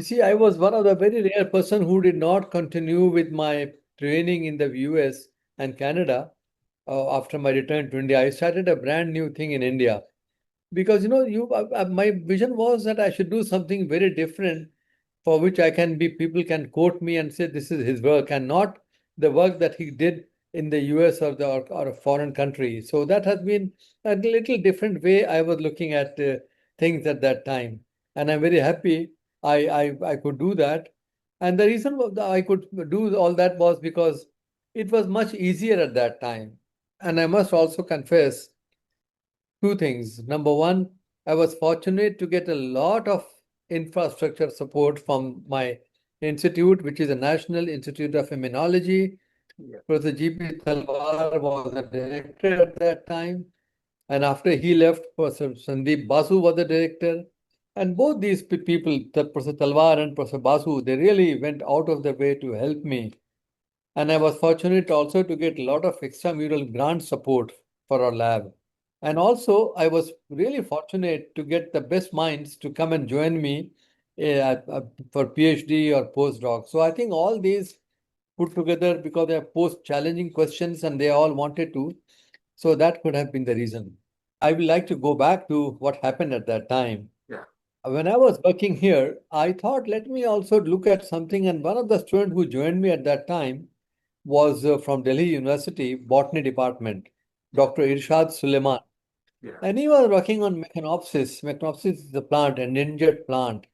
You see, I was one of the very rare person who did not continue with my training in the US and Canada after my return to India. I started a brand new thing in India because my vision was that I should do something very different for which people can quote me and say this is his work and not the work that he did in the US or a foreign country. So that has been a little different way I was looking at things at that time. And I'm very happy I could do that. And the reason I could do all that was because it was much easier at that time. And I must also confess two things. Number one, I was fortunate to get a lot of infrastructure support from my institute, which is the National Institute of Immunology. Yeah. Professor G.P. Talwar was the director at that time. And after he left, Professor Sandeep Basu was the director. And both these people, Professor Talwar and Professor Basu, they really went out of their way to help me. And I was fortunate also to get a lot of extramural grant support for our lab. And also, I was really fortunate to get the best minds to come and join me for PhD or postdoc. So I think all these put together because they have posed challenging questions and they all wanted to. So that could have been the reason. I would like to go back to what happened at that time. Yeah. When I was working here, I thought, let me also look at something. And one of the students who joined me at that time was from Delhi University, Botany Department, Dr. Irshad Suleiman. Yeah. And he was working on Mecanopsis. Mecanopsis is a plant, an endangered plant.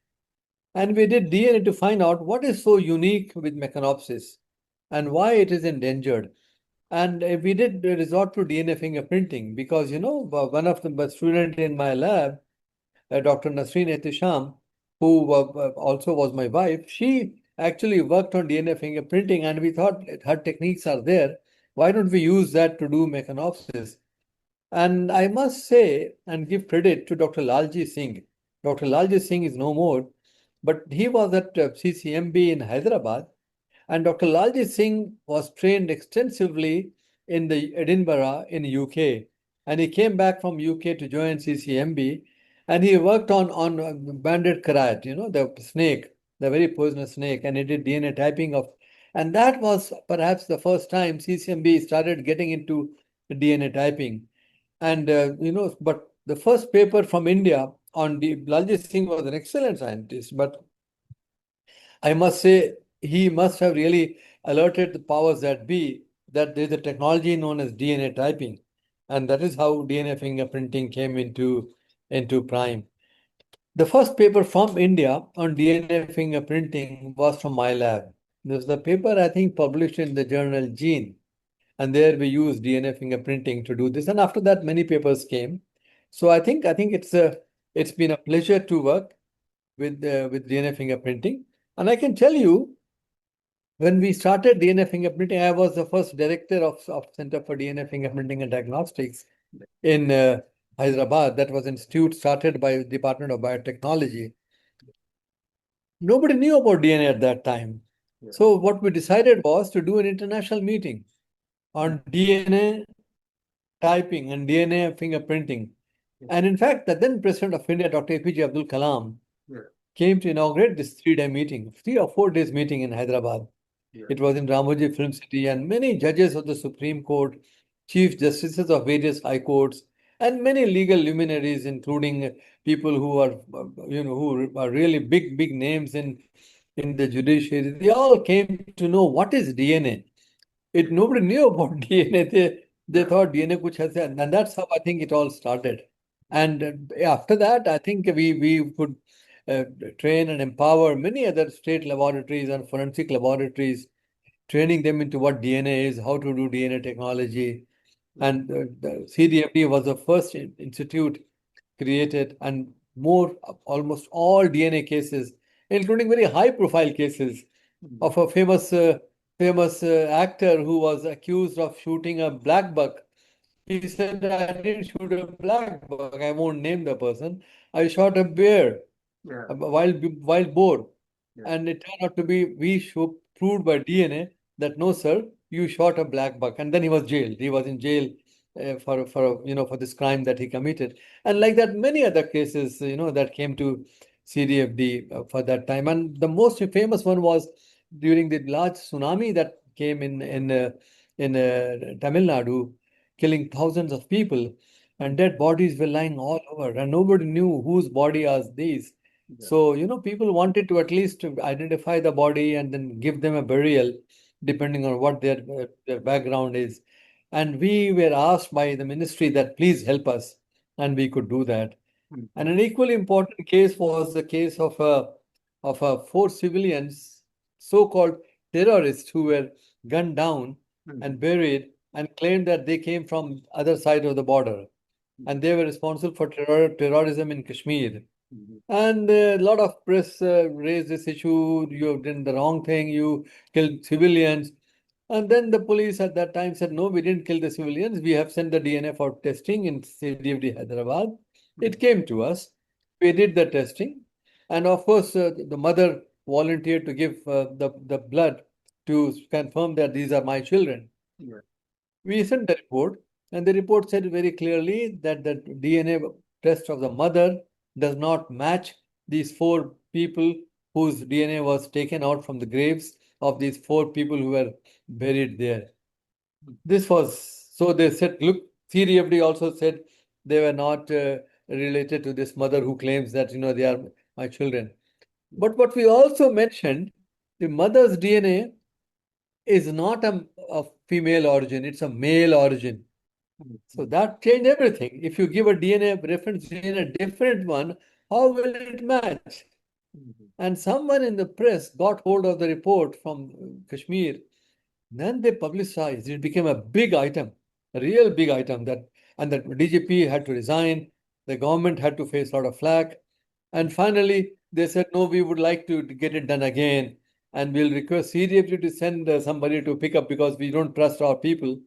And we did DNA to find out what is so unique with Mecanopsis and why it is endangered. And we did resort to DNA fingerprinting because, one of the students in my lab, Dr. Nasreen Ehtisham, who also was my wife, she actually worked on DNA fingerprinting, and we thought her techniques are there. Why don't we use that to do mecanopsis? And I must say and give credit to Dr. Lalji Singh. Dr. Lalji Singh is no more, but he was at CCMB in Hyderabad, and Dr. Lalji Singh was trained extensively in the Edinburgh in UK. And he came back from UK to join CCMB. And he worked on banded karat, the snake, the very poisonous snake. And he did DNA typing of. And that was perhaps the first time CCMB started getting into DNA typing. And, but the first paper from India on the Lalji Singh was an excellent scientist, but I must say, he must have really alerted the powers that be that there's a technology known as DNA typing. And that is how DNA fingerprinting came into prime. The first paper from India on DNA fingerprinting was from my lab. This was the paper, I think, published in the journal Gene. And there we used DNA fingerprinting to do this. And after that, many papers came. So I think it's been a pleasure to work with DNA fingerprinting. And I can tell you, when we started DNA fingerprinting, I was the first director of Center for DNA Fingerprinting and Diagnostics in Hyderabad. That was an institute started by the Department of Biotechnology. Nobody knew about DNA at that time. Yeah. So what we decided was to do an international meeting on DNA typing and DNA fingerprinting. Yeah. And in fact, the then President of India, Dr. APJ Abdul Kalam, Yeah. came to inaugurate this 3-day meeting, 3 or 4 days meeting in Hyderabad. Yeah. It was in Ramoji Film City, and many judges of the Supreme Court, chief justices of various high courts, and many legal luminaries, including people who are, who are really big names in the judiciary. They all came to know what is DNA. Nobody knew about DNA. They thought DNA kuch hai, and that's how I think it all started. And after that, I think we could uh, train and empower many other state laboratories and forensic laboratories, training them into what DNA is, how to do DNA technology. And the CDFD was the first institute created, and almost all DNA cases, including very high-profile cases of a famous actor who was accused of shooting a black buck. He said, I didn't shoot a black buck. I won't name the person. I shot a bear, Yeah. a wild boar. Yeah. And it turned out to be, proved by DNA that no, sir, you shot a black buck. And then he was jailed. He was in jail for this crime that he committed. And like that, many other cases, that came to CDFD for that time. And the most famous one was during the large tsunami that came in Tamil Nadu, killing thousands of people, and dead bodies were lying all over, and nobody knew whose body are these. Yeah. So, people wanted to at least identify the body and then give them a burial, depending on what their background is. And we were asked by the ministry that please help us, and we could do that. And an equally important case was the case of four civilians, so-called terrorists, who were gunned down and buried and claimed that they came from other side of the border, and they were responsible for terrorism in Kashmir. And a lot of press raised this issue. You have done the wrong thing. You killed civilians. And then the police at that time said, no, we didn't kill the civilians. We have sent the DNA for testing in CDFD Hyderabad. It came to us. We did the testing. And of course, the mother volunteered to give the blood to confirm that these are my children. Yeah. We sent the report, and the report said very clearly that the DNA test of the mother does not match these four people whose DNA was taken out from the graves of these four people who were buried there. This was, so they said, look, CDFD also said they were not related to this mother who claims that, they are my children. But what we also mentioned, the mother's DNA is not a female origin, it's a male origin. So that changed everything. If you give a DNA reference gene a different one, how will it match? And someone in the press got hold of the report from Kashmir. Then they publicized. It became a big item, a real big item. And the DGP had to resign. The government had to face a lot of flack. And finally, they said, no, we would like to get it done again. And we'll request CDFG to send somebody to pick up because we don't trust our people.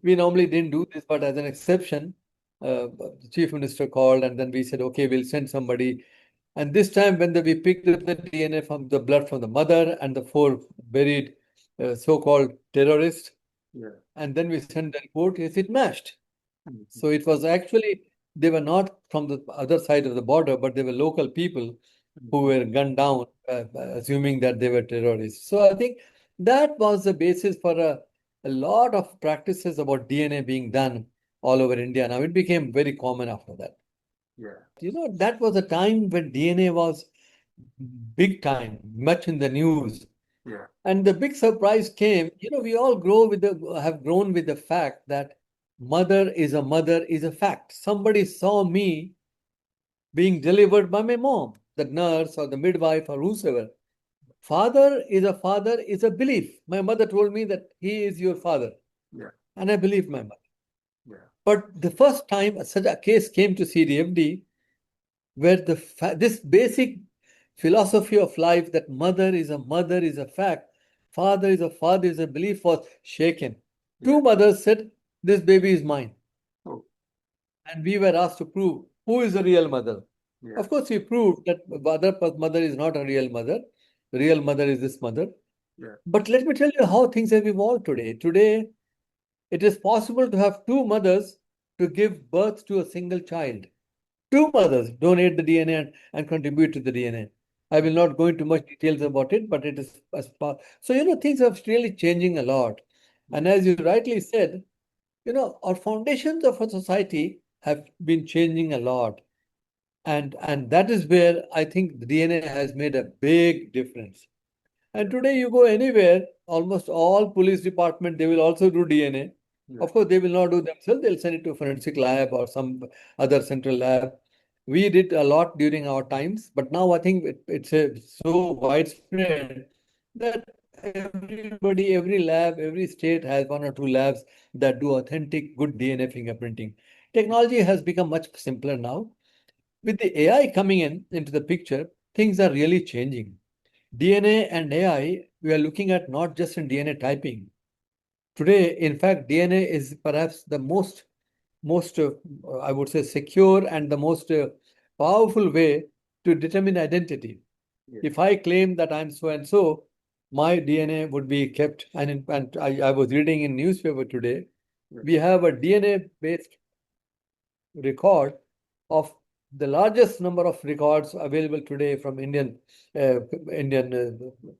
We normally didn't do this, but as an exception, the chief minister called, and then we said, okay, we'll send somebody. And this time, when we picked up the DNA from the blood from the mother and the four buried so-called terrorists, and then we sent the report, yes, it matched. So it was actually, they were not from the other side of the border, but they were local people who were gunned down, assuming that they were terrorists. So I think that was the basis for a lot of practices about DNA being done all over India. Now it became very common after that. Yeah. That was a time when DNA was big time, much in the news. Yeah. And the big surprise came, we all have grown with the fact that mother is a fact. Somebody saw me being delivered by my mom, the nurse or the midwife or whosoever. Father is a belief. My mother told me that he is your father. Yeah. And I believed my mother. Yeah. But the first time such a case came to CDFD, where this basic philosophy of life that mother is a fact, father is a belief was shaken. Yeah. Two mothers said, this baby is mine. Oh. And we were asked to prove who is the real mother. Yeah. Of course, we proved that other mother is not a real mother. The real mother is this mother. Yeah. But let me tell you how things have evolved today. Today, it is possible to have two mothers to give birth to a single child. Two mothers donate the DNA and contribute to the DNA. I will not go into much details about it, but it is so things are really changing a lot. And as you rightly said, our foundations of our society have been changing a lot. And that is where I think the DNA has made a big difference. And today you go anywhere, almost all police department, they will also do DNA. Yeah. Of course, they will not do themselves. They'll send it to a forensic lab or some other central lab. We did a lot during our times, but now I think it's so widespread that every lab, every state has one or two labs that do authentic, good DNA fingerprinting. Technology has become much simpler now. With the AI coming into the picture, things are really changing. DNA and AI, we are looking at not just in DNA typing. Today, in fact, DNA is perhaps the most I would say, secure and the most powerful way to determine identity. Yeah. If I claim that I'm so and so, my DNA would be kept. And I was reading in newspaper today, Yeah. we have a DNA-based record of the largest number of records available today from Indian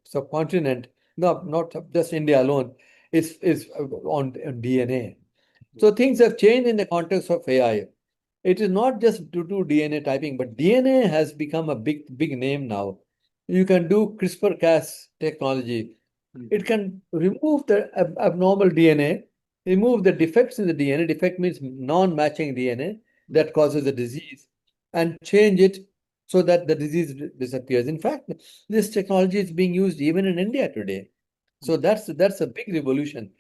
subcontinent, no, not just India alone, is on DNA. So things have changed in the context of AI. It is not just to do DNA typing, but DNA has become a big name now. You can do CRISPR-Cas technology. It can remove the abnormal DNA, remove the defects in the DNA. Defect means non-matching DNA that causes a disease, and change it so that the disease disappears. In fact, this technology is being used even in India today. So that's a big revolution.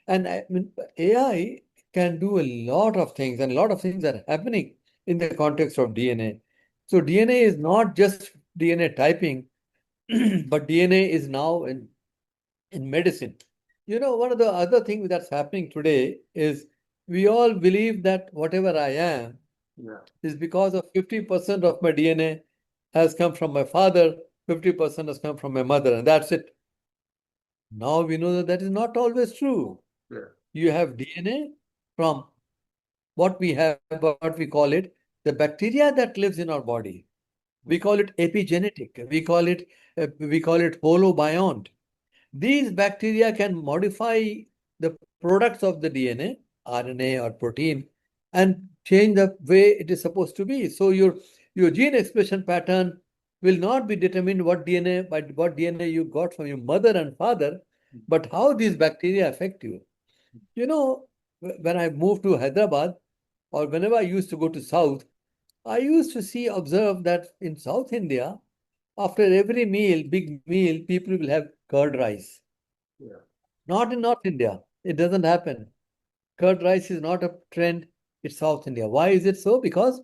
And I mean, AI can do a lot of things, and a lot of things are happening in the context of DNA. So DNA is not just DNA typing, but DNA is now in medicine. One of the other things that's happening today is we all believe that whatever I am is because of 50% of my DNA has come from my father, 50% has come from my mother, and that's it. Now we know that that is not always true. You have DNA from what we call it, the bacteria that lives in our body. We call it epigenetic. We call it holobiont. These bacteria can modify the products of the DNA, RNA or protein, and change the way it is supposed to be. So your gene expression pattern will not be determined by what DNA you got from your mother and father, but how these bacteria affect you. When I moved to Hyderabad, or whenever I used to go to South, I used to observe that in South India, after every meal, big meal, people will have curd rice. Not in North India. It doesn't happen. Curd rice is not a trend. It's South India. Why is it so? Because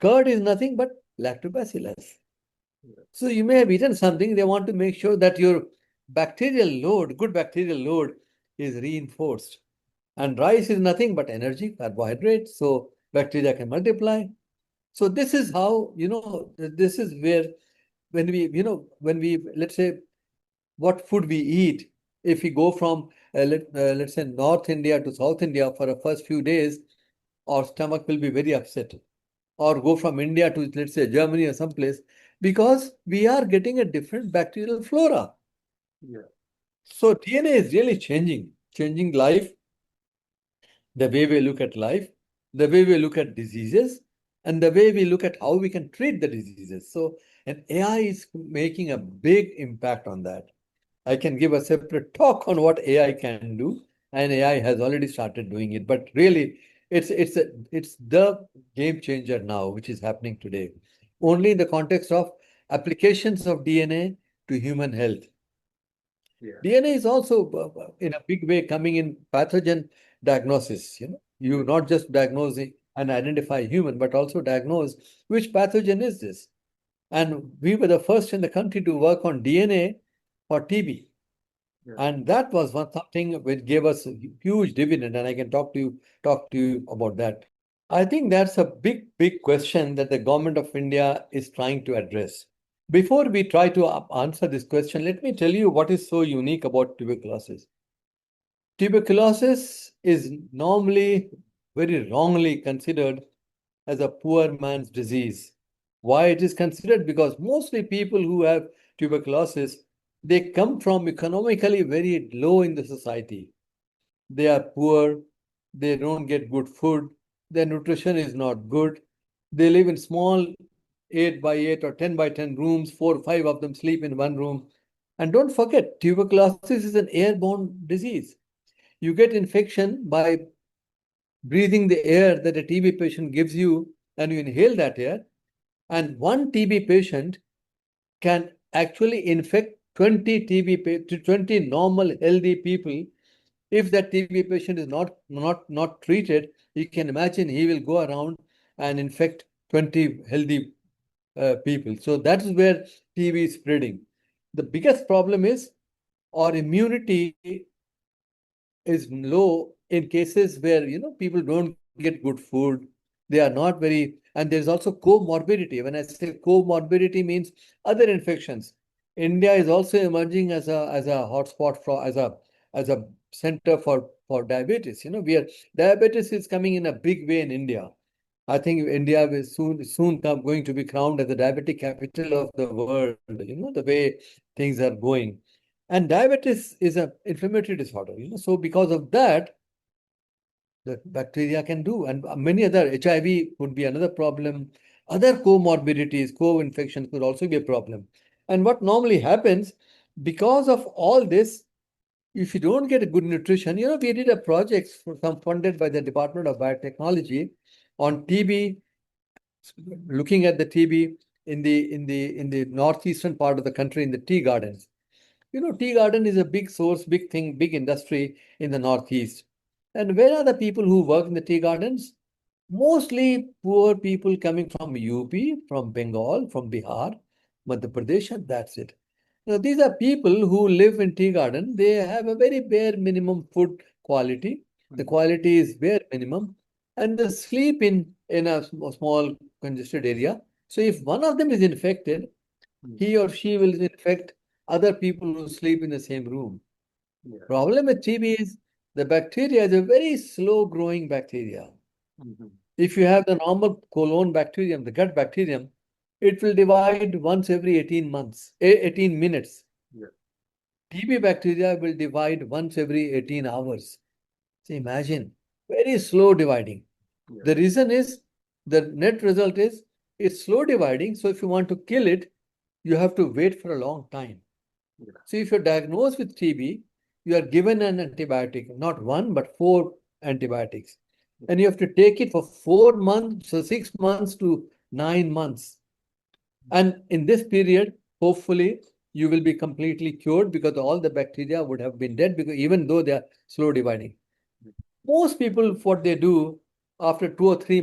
curd is nothing but lactobacillus. So you may have eaten something. They want to make sure that your good bacterial load is reinforced. And rice is nothing but energy, carbohydrates. So bacteria can multiply. So this is how, this is where let's say, what food we eat, if we go from, let's say, North India to South India for the first few days, our stomach will be very upset. Or go from India to, let's say, Germany or someplace, because we are getting a different bacterial flora. So DNA is really changing life, the way we look at life, the way we look at diseases, and the way we look at how we can treat the diseases. So, and AI is making a big impact on that. I can give a separate talk on what AI can do, and AI has already started doing it. But really, it's the game changer now, which is happening today, only in the context of applications of DNA to human health. DNA is also, in a big way, coming in pathogen diagnosis. You not just diagnose and identify human, but also diagnose which pathogen is this. And we were the first in the country to work on DNA for TB. And that was something which gave us a huge dividend, and I can talk to you about that. I think that's a big question that the government of India is trying to address. Before we try to answer this question, let me tell you what is so unique about tuberculosis. Tuberculosis is normally very wrongly considered as a poor man's disease. Why it is considered? Because mostly people who have tuberculosis, they come from economically very low in the society. They are poor, they don't get good food, their nutrition is not good. They live in small 8 by 8 or 10 by 10 rooms, 4 or 5 of them sleep in one room. And don't forget, tuberculosis is an airborne disease. You get infection by breathing the air that a TB patient gives you, and you inhale that air. And one TB patient can actually infect 20 normal healthy people. If that TB patient is not treated, you can imagine he will go around and infect 20 healthy people. So that is where TB is spreading. The biggest problem is our immunity is low in cases where people don't get good food. They are not very, and there's also comorbidity. When I say comorbidity, means other infections. India is also emerging as a hotspot for as a center for diabetes. Diabetes is coming in a big way in India. I think India will soon come going to be crowned as the diabetic capital of the world. The way things are going, and diabetes is an inflammatory disorder. So because of that, the bacteria can do, and many other HIV could be another problem. Other comorbidities, co-infections could also be a problem. And what normally happens because of all this, if you don't get a good nutrition, we did a project some funded by the Department of Biotechnology on TB, looking at the TB in the northeastern part of the country in the tea gardens. Tea garden is a big source, big thing, big industry in the Northeast. And where are the people who work in the tea gardens? Mostly poor people coming from UP, from Bengal, from Bihar, Madhya Pradesh, and that's it. Now, these are people who live in tea garden. They have a very bare minimum food quality. The quality is bare minimum, and they sleep in a small congested area. So if one of them is infected, he or she will infect other people who sleep in the same room. Yeah. Problem with TB is the bacteria is a very slow growing bacteria. Mhm. If you have the normal colon bacterium, the gut bacterium, it will divide once every 18 months, 18 minutes. Yeah. TB bacteria will divide once every 18 hours. So imagine, very slow dividing. Yeah. The reason is the net result is it's slow dividing. So if you want to kill it, you have to wait for a long time. Yeah. So if you're diagnosed with TB, you are given an antibiotic, not one, but four antibiotics. And you have to take it for 4 months, so 6 months to 9 months. And in this period, hopefully, you will be completely cured because all the bacteria would have been dead because even though they are slow dividing. Most people, what they do after 2 or 3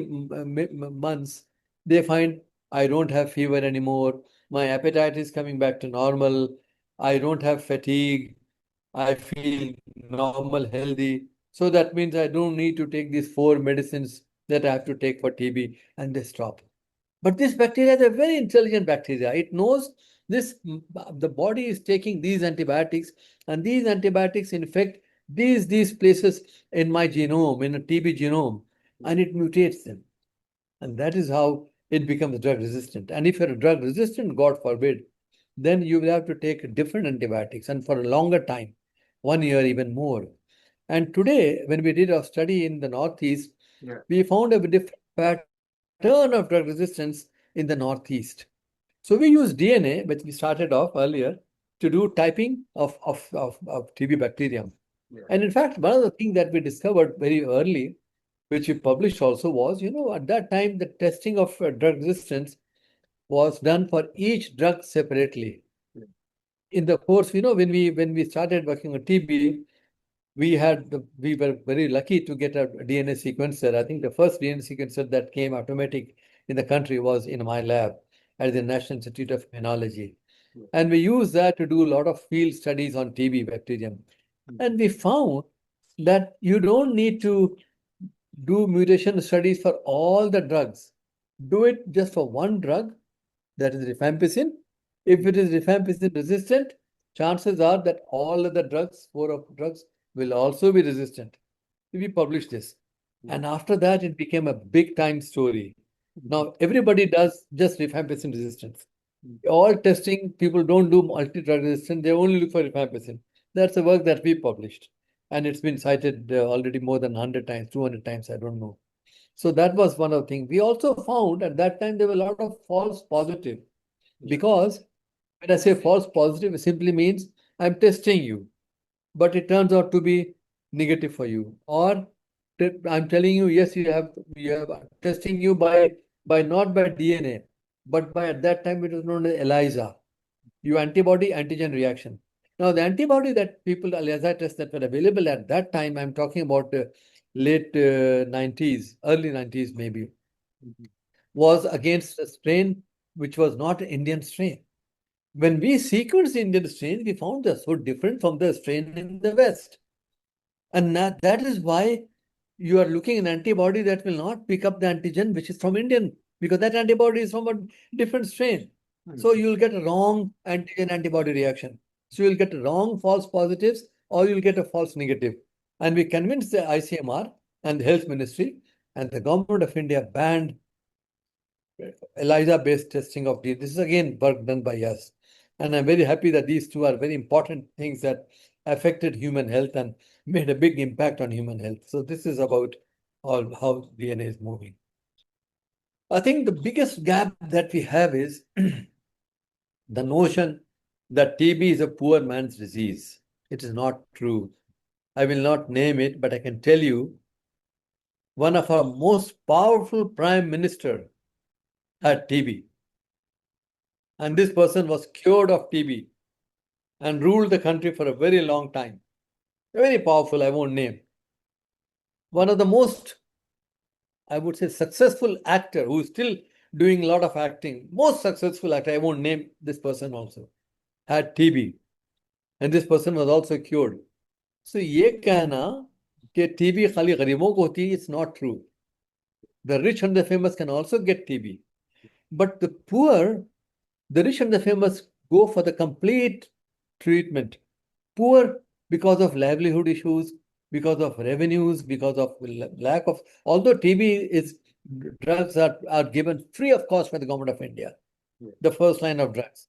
months, they find I don't have fever anymore. My appetite is coming back to normal. I don't have fatigue. I feel normal, healthy. So that means I don't need to take these four medicines that I have to take for TB, and they stop. But this bacteria is a very intelligent bacteria. It knows this the body is taking these antibiotics, and these antibiotics infect these places in my genome, in a TB genome, and it mutates them. And that is how it becomes drug resistant. And if you're drug resistant, God forbid, then you will have to take different antibiotics and for a longer time, 1 year, even more. And today, when we did our study in the Northeast, Yeah. we found a different pattern of drug resistance in the Northeast. So we used DNA, which we started off earlier, to do typing of TB bacterium. Yeah. And in fact, one of the things that we discovered very early, which we published also, was, at that time, the testing of drug resistance was done for each drug separately. Yeah. In the course, when we started working on TB, we were very lucky to get a DNA sequencer. I think the first DNA sequencer that came automatic in the country was in my lab at the National Institute of Immunology. Yeah. And we used that to do a lot of field studies on TB bacterium. And we found that you don't need to do mutation studies for all the drugs. Do it just for one drug, that is rifampicin. If it is rifampicin resistant, chances are that all other drugs, four of drugs, will also be resistant. We published this. And after that, it became a big time story. Now, everybody does just rifampicin resistance. All testing, people don't do multi-drug resistance, they only look for rifampicin. That's the work that we published. And it's been cited already more than 100 times, 200 times, I don't know. So that was one of the things. We also found at that time there were a lot of false positive. Because when I say false positive, it simply means I'm testing you, but it turns out to be negative for you. Or I'm telling you, yes, you have testing you by not by DNA, but by at that time it was known as ELISA, your antibody antigen reaction. Now the antibody that people ELISA tests that were available at that time, I'm talking about late 90s, early 90s maybe, was against a strain which was not an Indian strain. When we sequenced Indian strains, we found they're so different from the strain in the West. And that is why you are looking at an antibody that will not pick up the antigen which is from Indian, because that antibody is from a different strain. So you'll get a wrong antigen antibody reaction. So you'll get wrong false positives or you'll get a false negative. And we convinced the ICMR and the health ministry and the government of India banned ELISA-based testing of DNA. This is again work done by us. And I'm very happy that these two are very important things that affected human health and made a big impact on human health. So this is about all how DNA is moving. I think the biggest gap that we have is the notion that TB is a poor man's disease. It is not true. I will not name it, but I can tell you one of our most powerful prime minister had TB. And this person was cured of TB and ruled the country for a very long time. Very powerful, I won't name. One of the most, I would say, successful actor who is still doing a lot of acting, most successful actor, I won't name this person also, had TB. And this person was also cured. So ये कहना कि TB खाली गरीबों को होती है, it's not true. The rich and the famous can also get TB. But the poor, the rich and the famous go for the complete treatment. Poor because of livelihood issues, because of revenues, because of lack of, although TB is, drugs are given free of cost by the government of India, the first line of drugs.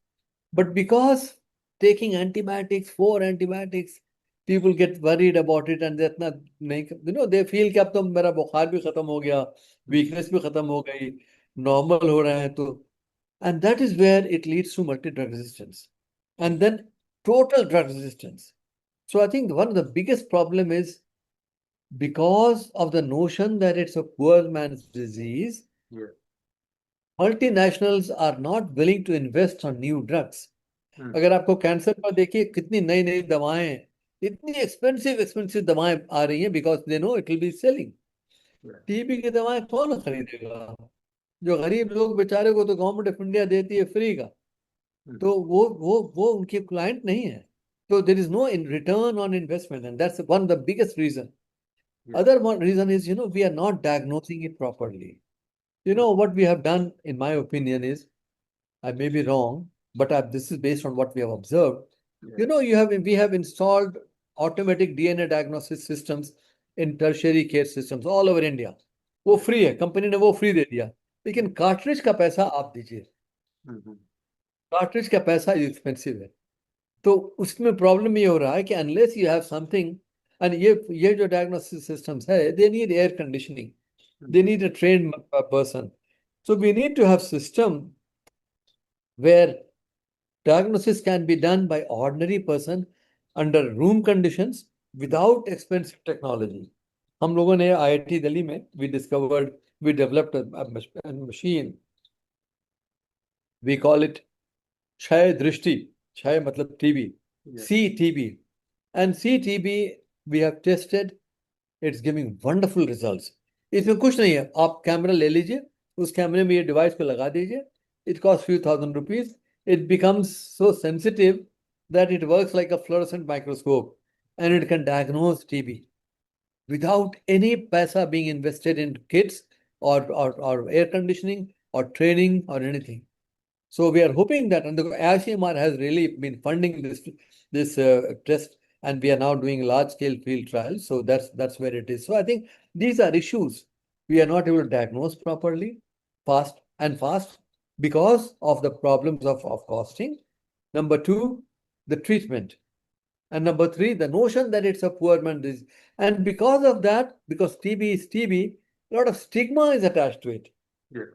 But because taking antibiotics, 4 antibiotics, people get worried about it and they're not, they feel कि अब तो मेरा बुखार भी खत्म हो गया, weakness भी खत्म हो गई, normal हो रहा है तो, and that is where it leads to multi-drug resistance and then total drug resistance. So I think one of the biggest problem is because of the notion that it's a poor man's disease, multinationals are not willing to invest on new drugs. अगर आपको cancer पर देखिए कितनी नई नई दवाएं, इतनी expensive दवाएं आ रही हैं because they know it will be selling. TB की दवाएं कौन खरीदेगा? जो गरीब लोग बेचारे को तो गवर्नमेंट ऑफ इंडिया देती है फ्री का, तो वो उनके क्लाइंट नहीं है. So there is no return on investment, and that's one of the biggest reason. Other one reason is, we are not diagnosing it properly. What we have done, in my opinion, is, I may be wrong, but this is based on what we have observed. We have installed automatic DNA diagnosis systems in tertiary care systems all over India. वो free है, company ने वो free दे दिया, लेकिन cartridge का पैसा आप दीजिए. कार्ट्रिज का पैसा एक्सपेंसिव है. तो उसमें प्रॉब्लम ये हो रहा है कि unless you have something, and ये जो डायग्नोस्टिक सिस्टम्स है, they need air conditioning, they need a trained person. So we need to have system where diagnosis can be done by ordinary person under room conditions without expensive technology. हम लोगों ने IIT Delhi में we developed a machine. We call it क्षय दृष्टि. क्षय मतलब TB, CTB, and CTB we have tested. It's giving wonderful results. इसमें कुछ नहीं है, आप कैमरा ले लीजिए, उस कैमरे में ये डिवाइस को लगा दीजिए. It costs few thousand rupees. It becomes so sensitive that it works like a fluorescent microscope, and it can diagnose TB without any paisa being invested in kits or air conditioning or training or anything. So we are hoping that, and the ICMR has really been funding this test, and we are now doing large-scale field trials. So that's where it is. So I think these are issues. We are not able to diagnose properly, fast, because of the problems of costing. Number two, the treatment. And number three, the notion that it's a poor man's disease. And because of that, because TB is TB, a lot of stigma is attached to it.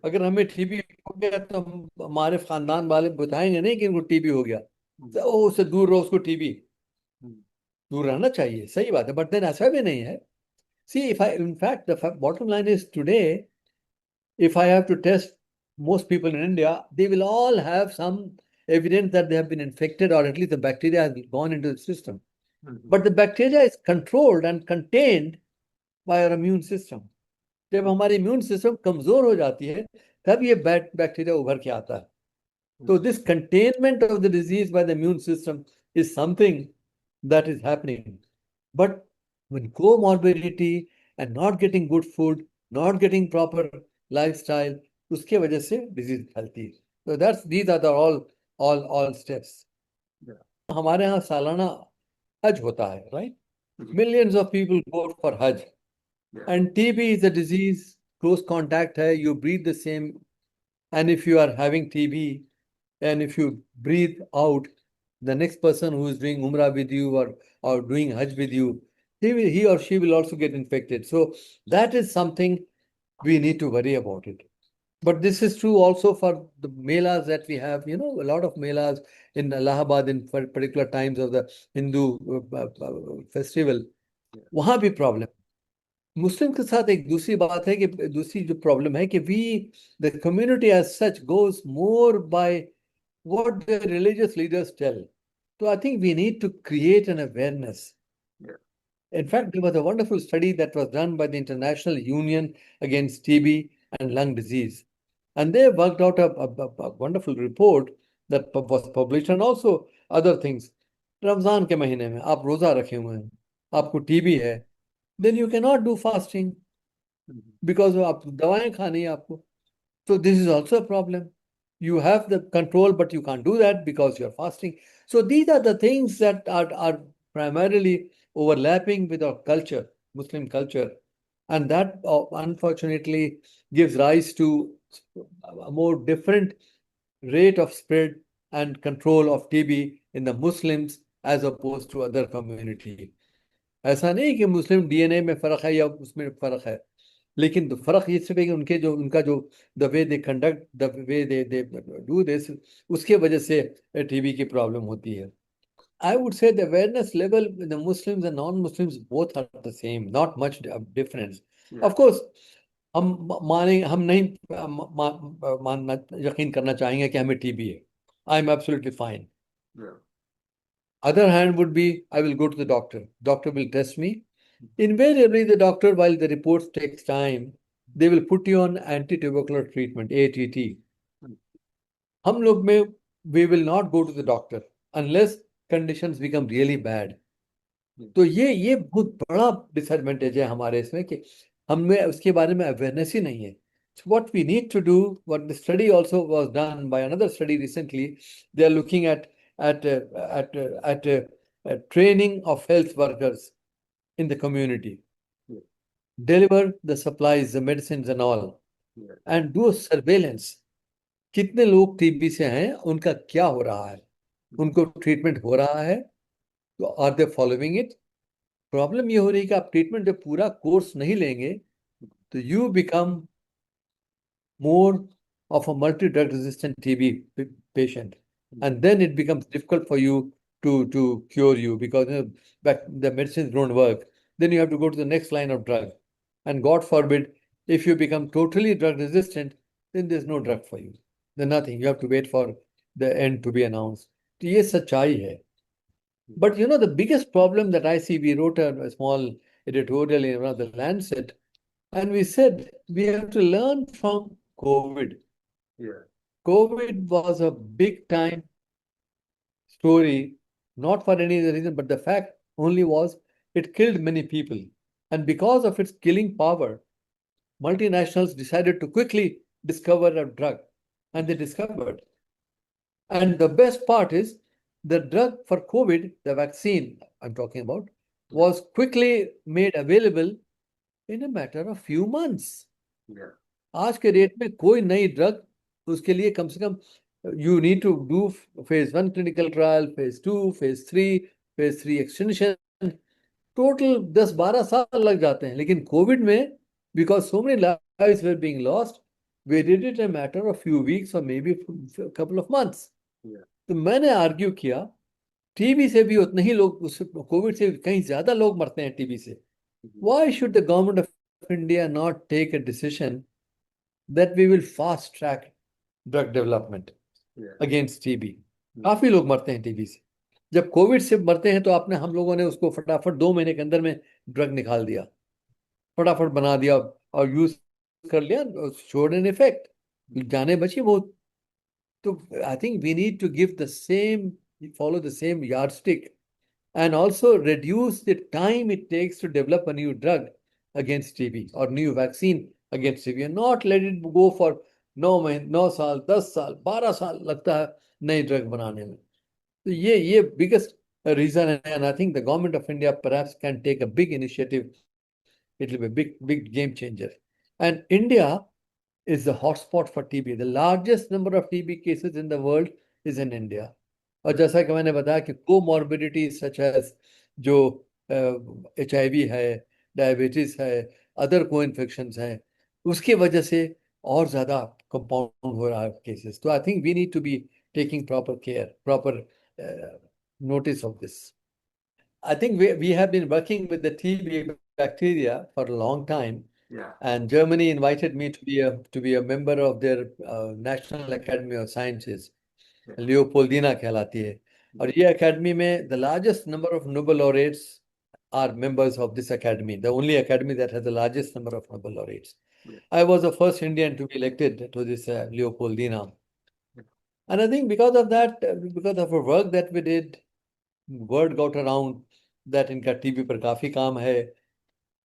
अगर हमें TB हो गया तो हमारे खानदान वाले बताएंगे नहीं कि इनको टीबी हो गया, तो उससे दूर रहो, उसको टीबी, दूर रहना चाहिए. सही बात है, बट देन ऐसा भी नहीं है. See, in fact, the bottom line is today, if I have to test most people in India, they will all have some evidence that they have been infected, or at least the bacteria has gone into the system. But the bacteria is controlled and contained by our immune system. जब हमारी immune system कमजोर हो जाती है, तब ये bacteria उभर के आता है. So this containment of the disease by the immune system is something that is happening. But when comorbidity and not getting good food, not getting proper lifestyle, उसके वजह से disease फैलती है. So these are the all steps. हमारे यहाँ सालाना हज होता है, right? Millions of people go for Hajj. And TB is a disease close contact है, you breathe the same, and if you are having TB, and if you breathe out, the next person who is doing Umrah with you or doing Hajj with you, he or she will also get infected. So that is something we need to worry about it. But this is true also for the melas that we have. You know, a lot of melas in Allahabad in particular times of the Hindu festival. वहाँ भी problem, मुस्लिम के साथ एक दूसरी बात है कि दूसरी जो प्रॉब्लम है कि we the community as such goes more by what the religious leaders tell. So I think we need to create an awareness. Yeah. In fact, there was a wonderful study that was done by the International Union Against TB and Lung Disease. And they worked out a wonderful report that was published, and also other things. Ramzan के महीने में आप रोजा रखे हुए हैं, आपको TB है, then you cannot do fasting because आप दवाएं खानी है आपको. So this is also a problem. You have the control, but you can't do that because you're fasting. So these are the things that are primarily overlapping with our culture, Muslim culture. And that unfortunately gives rise to a more different rate of spread and control of TB in the Muslims as opposed to other community. ऐसा नहीं कि मुस्लिम DNA में फर्क है या उसमें फर्क है, लेकिन तो फर्क ये सिर्फ है कि उनका जो the way they conduct, the way they do this, उसके वजह से टीबी की प्रॉब्लम होती है. I would say the awareness level with the Muslims and non-Muslims both are the same, not much difference. Yeah. Of course, हम नहीं मानना यकीन करना चाहेंगे कि हमें टीबी है. I am absolutely fine. Yeah. Other hand would be, I will go to the doctor. Doctor will test me. Invariably, the doctor, while the reports takes time, they will put you on anti-tubercular treatment, ATT. हम लोग में, we will not go to the doctor unless conditions become really bad. तो ये बहुत बड़ा disadvantage है हमारे इसमें कि हमें उसके बारे में अवेयरनेस ही नहीं है. So what we need to do, what the study also was done by another study recently, they are looking at training of health workers in the community, deliver the supplies, the medicines and all, and do a surveillance. कितने लोग TB से हैं, उनका क्या हो रहा है, उनको ट्रीटमेंट हो रहा है, तो are they following it. Problem ये हो रही है कि आप ट्रीटमेंट जब पूरा कोर्स नहीं लेंगे तो you become more of a multi-drug resistant TB patient. And then it becomes difficult for you to cure you because the medicines don't work. Then you have to go to the next line of drug. And God forbid, if you become totally drug resistant, then there's no drug for you. There's nothing. You have to wait for the end to be announced. तो ये सच्चाई है. But you know, the biggest problem that I see, we wrote a small editorial in one of the Lancet, and we said we have to learn from COVID. Yeah. COVID was a big time story, not for any other reason, but the fact only was it killed many people. And because of its killing power, multinationals decided to quickly discover a drug. And they discovered. And the best part is the drug for COVID, the vaccine I'm talking about, was quickly made available in a matter of few months. Yeah. आज के date में कोई नई drug, उसके लिए कम से कम you need to do phase 1 clinical trial, phase 2, phase 3 extension, total 10-12 साल लग जाते हैं. लेकिन कोविड में, because so many lives were being lost, we did it a matter of few weeks or maybe a couple of months. तो मैंने argue किया, TB से भी उतने ही लोग, कोविड से कहीं ज्यादा लोग मरते हैं टीबी से. Why should the government of India not take a decision that we will fast track drug development against TB. काफी लोग मरते हैं टीबी से. जब कोविड से मरते हैं तो आपने, हम लोगों ने उसको फटाफट 2 महीने के अंदर में ड्रग निकाल दिया, फटाफट बना दिया और यूज कर लिया, शोड एन इफेक्ट, जाने बची बहुत. तो I think we need to give the same, follow the same yardstick, and also reduce the time it takes to develop a new drug against TB or new vaccine against TB, and not let it go for 9 साल, 10 साल, 12 साल लगता है नई drug बनाने में. तो ये biggest reason है, and I think the government of India perhaps can take a big initiative. It will be a big game changer. And India is the hotspot for TB. The largest number of TB cases in the world is in India. और जैसा कि मैंने बताया कि comorbidities such as जो HIV है, diabetes है, other को इन्फेक्शंस हैं, उसकी वजह से और ज़्यादा कंपाउंड हो रहा है केसेस. तो I think we need to be taking proper care, proper notice of this. I think we have been working with the TB bacteria for a long time. Yeah. And Germany invited me to be a member of their National Academy of Sciences. Yeah. Leopoldina कहलाती है. और ये academy में the largest number of Nobel laureates are members of this academy. The only academy that has the largest number of Nobel laureates. Yeah. I was the first Indian to be elected to this Leopoldina. And I think because of that, because of our work that we did, word got around that इनका TB पर काफी काम है.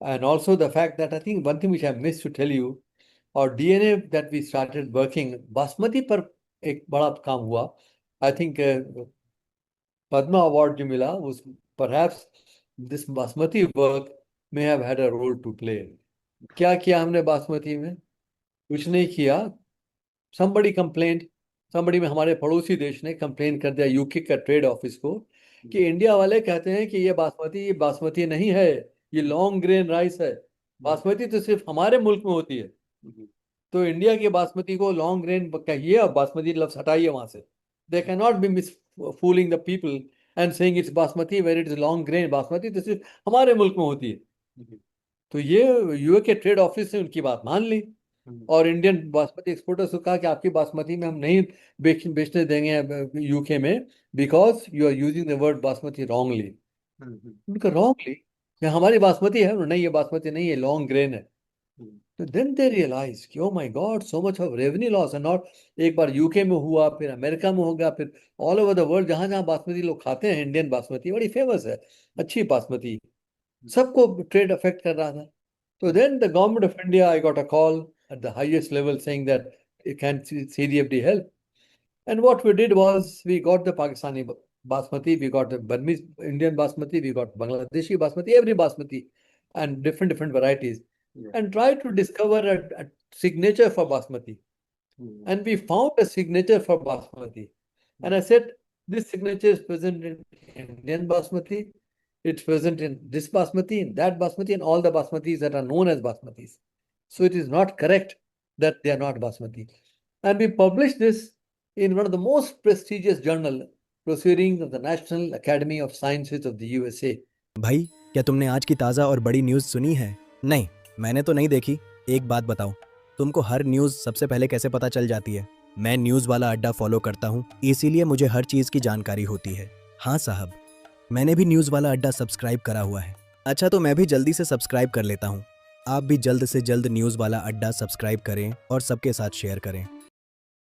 And also the fact that I think one thing which I missed to tell you, or DNA that we started working, basmati पर एक बड़ा काम हुआ. I think Padma Award जो मिला was perhaps this basmati work may have had a role to play. क्या किया हमने बासमती में? कुछ नहीं किया. Somebody complained, somebody में हमारे पड़ोसी देश ने कंप्लेन कर दिया यूके का ट्रेड ऑफिस को कि इंडिया वाले कहते हैं कि ये बासमती नहीं है, ये लॉन्ग ग्रेन राइस है. बासमती तो सिर्फ हमारे मुल्क में होती है. तो इंडिया की बासमती को लॉन्ग ग्रेन कहिए और बासमती लफ्ज हटाइए वहां से. They can not be misfooling the people and saying it's basmati where it is long grain. Basmati तो सिर्फ हमारे मुल्क में होती है. तो ये यूए के ट्रेड ऑफिस ने उनकी बात मान ली और इंडियन बासमती एक्सपोर्टर्स को कहा कि आपकी बासमती में हम नहीं बेचने देंगे यूके में because you are using the word basmati wrongly. उनका रॉन्गली हमारी बासमती है, नहीं ये बासमती नहीं है, लॉन्ग ग्रेन है. तो देन दे रियलाइज कि oh my God so much of revenue loss. And not एक बार यूके में हुआ, फिर अमेरिका में होगा, फिर ऑल ओवर द वर्ल्ड जहां जहां बासमती लोग खाते हैं, इंडियन बासमती बड़ी फेमस है, अच्छी बासमती, सबको ट्रेड अफेक्ट कर रहा था. So then the government of India, I got a call at the highest level saying that can CDFD help? And what we did was we got the Pakistani basmati, we got the Burmese Indian basmati, we got Bangladeshi basmati, every basmati and different varieties, and tried to discover a signature for basmati. And we found a signature for basmati. And I said, this signature is present in Indian basmati, it's present in this basmati, in that basmati, and all the basmatis that are known as basmatis. So it is not correct that they are not basmati. And we published this in one of the most prestigious journal proceedings of the National Academy of Sciences of the USA. भाई, क्या तुमने आज की ताज़ा और बड़ी news सुनी है? नहीं, मैंने तो नहीं देखी. एक बात बताओ, तुमको हर न्यूज़ सबसे पहले कैसे पता चल जाती है? मैं न्यूज़ वाला अड्डा फॉलो करता हूँ, इसीलिए मुझे हर चीज़ की जानकारी होती है. हाँ साहब, मैंने भी न्यूज़ वाला अड्डा सब्सक्राइब करा हुआ है. अच्छा, तो मैं भी जल्दी से सब्सक्राइब कर लेता हूँ. आप भी जल्द से जल्द न्यूज़ वाला अड्डा सब्सक्राइब करें और सबके साथ शेयर करें.